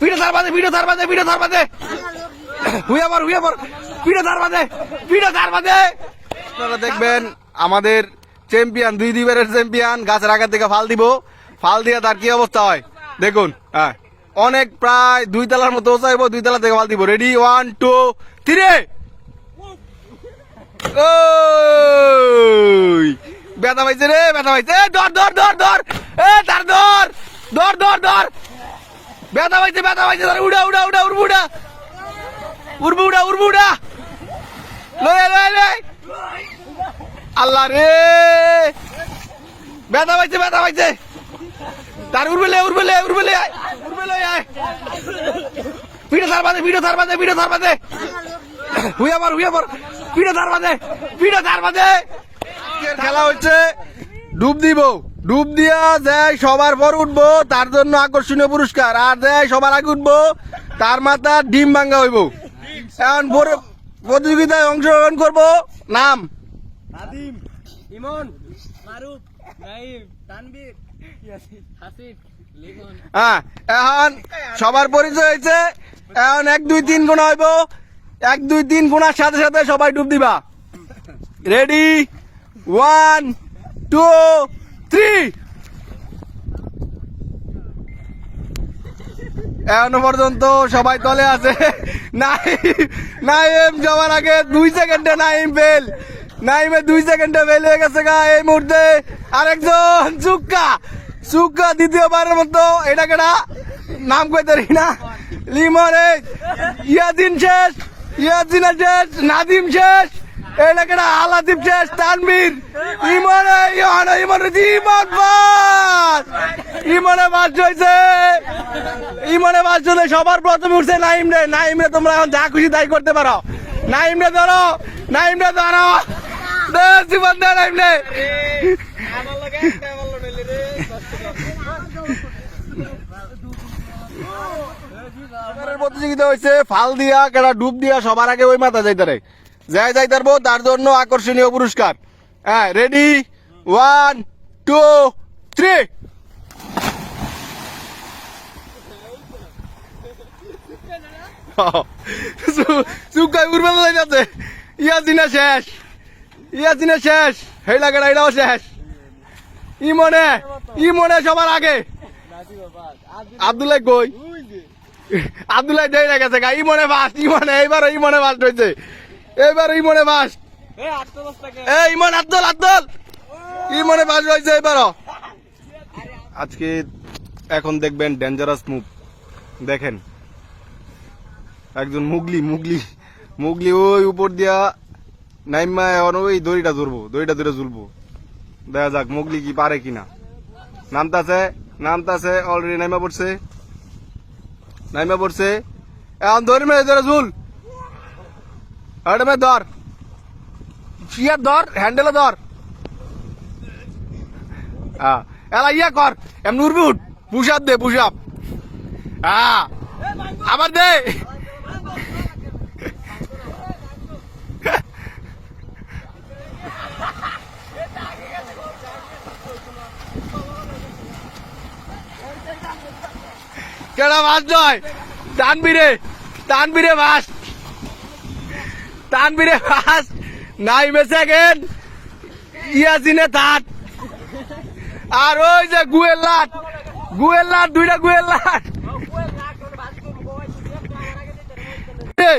Video তার বাদে video তার বাদে ভিডিও তার বাদে হুইয়া পর ভিডিও তার বাদে ভিডিও তার বাদে। আপনারা দেখবেন আমাদের চ্যাম্পিয়ন, দুই দুইবারের চ্যাম্পিয়ন গাছের আঘাত থেকে ফাল দিব, ফাল দিয়ে তার কি অবস্থা হয় দেখুন। হ্যাঁ, অনেক প্রায় 2 তলার মতো চাইবো, 2 তলা থেকে ফাল দিব। রেডি 1 2 3। ব্যথা পাইছে রে, ব্যথা পাইছে। ধর ধর ধর ধর, এ তার ধর ধর ধর ধর। ব্যথা পাইছে, ব্যথা পাইছে। উড়া উড়া উড়া উড়বু উড়া উড়বু উড়া উড়বু উড়া। লয় লয় লয়, আল্লাহ রে, ব্যথা পাইছে, ব্যথা পাইছে। তার উড়বেলে উড়বেলে উড়বেলে উড়বেলে আয়। ভিডিও তার বাদে ভিডিও তার বাদে ভিডিও তার বাদে হুইয়া পর ভিডিও তার বাদে ভিডিও তার বাদে। খেলা হচ্ছে ডুব দিব, ডুব দিয়া যায় সবার পর উঠবো, তার জন্য আকর্ষণীয় পুরস্কার। আর যায় সবার আগে উঠবো, তার মাথা ডিম ভাঙ্গা হইব। এখন প্রতিযোগিতায় অংশগ্রহণ করবো। নাম নাদিম, ইমন, মারুফ, নাইম, তানবীর, হাসিফ, লিমন। হ্যাঁ, এখন সবার পরিচয় হয়েছে। এখন 1 2 3 গুণা হইব। 1 2 3 গুণার সাথে সাথে সবাই ডুব দিবা। রেডি 1 2 3। এখনো পর্যন্ত সবাই তলে আছে। নাইম যাওয়ার আগে 2 সেকেন্ডে নাইম ফেল। নাইমে 2 সেকেন্ডে ফেল হয়ে গেছে গা। এই মুহূর্তে আরেকজন সুক্কা দ্বিতীয়বারের মতো। এটা কেডা নাম কইতে পারি না। লিমন, ইয়াজিন শেষ, ইয়াজিনা শেষ, নাদিম শেষ। এটা কেডা আলাদীপ শেষ, তানবীর, ইমনে বাস হয়েছে। ইমনে বাস হলে সবার প্রথমে উঠছে নাইম রে। নাইম রে তোমরা এখন যা খুশি তাই করতে পারো। নাইম রে ধরো, নাইম রে ধরো, জীবন দে নাইম রে। প্রতিযোগিতা হয়েছে ফাল দিয়া কেডা ডুব দিয়া সবার আগে ওই মাথা যাইতারে যাই পারবো, তার জন্য আকর্ষণীয় পুরস্কার। হ্যাঁ, রেডি 1 2 3। সুকাই উড়বেলা যাইতাছে। ইয়াজিনা শেষ, ইয়াজিনা শেষ, হেলা কেডা এটাও শেষ। ইমনে সবার আগে। আব্দুল্লাহ কই? আব্দুল্লাহ দেই না গেছে গা। ইমনে ফার্স্ট, এইবার ইমনে ফার্স্ট হয়েছে। এবার ইমনে ফার্স্ট। ইমন আব্দুল ইমনে ফার্স্ট হয়েছে এবারও। আজকে এখন দেখবেন ডেঞ্জারাস মুভ। দেখেন একজন মুগলি ওই উপর দিয়া নাইমা এখন ওই দড়িটা ধরে ঝুলবো। দেখা যাক মুগলি কি পারে কিনা। নামতাছে অলরেডি নাইমা পড়ছে। এখন ধরে ঝুল। ধর চিয়ার ধর, হ্যান্ডেলে ধর। এলা ইয়া কর, এমনি উঠবি উঠ। পুশ আপ দে, পুশ আপ। আবার দে। কেডা বাস নয়, তানবীরে বাস, নাইমে সেকেন্ড, ইয়াজিনে থার্ড। আর ওই যে গুয়ের লাট, 2টা গুয়ের লাট। দে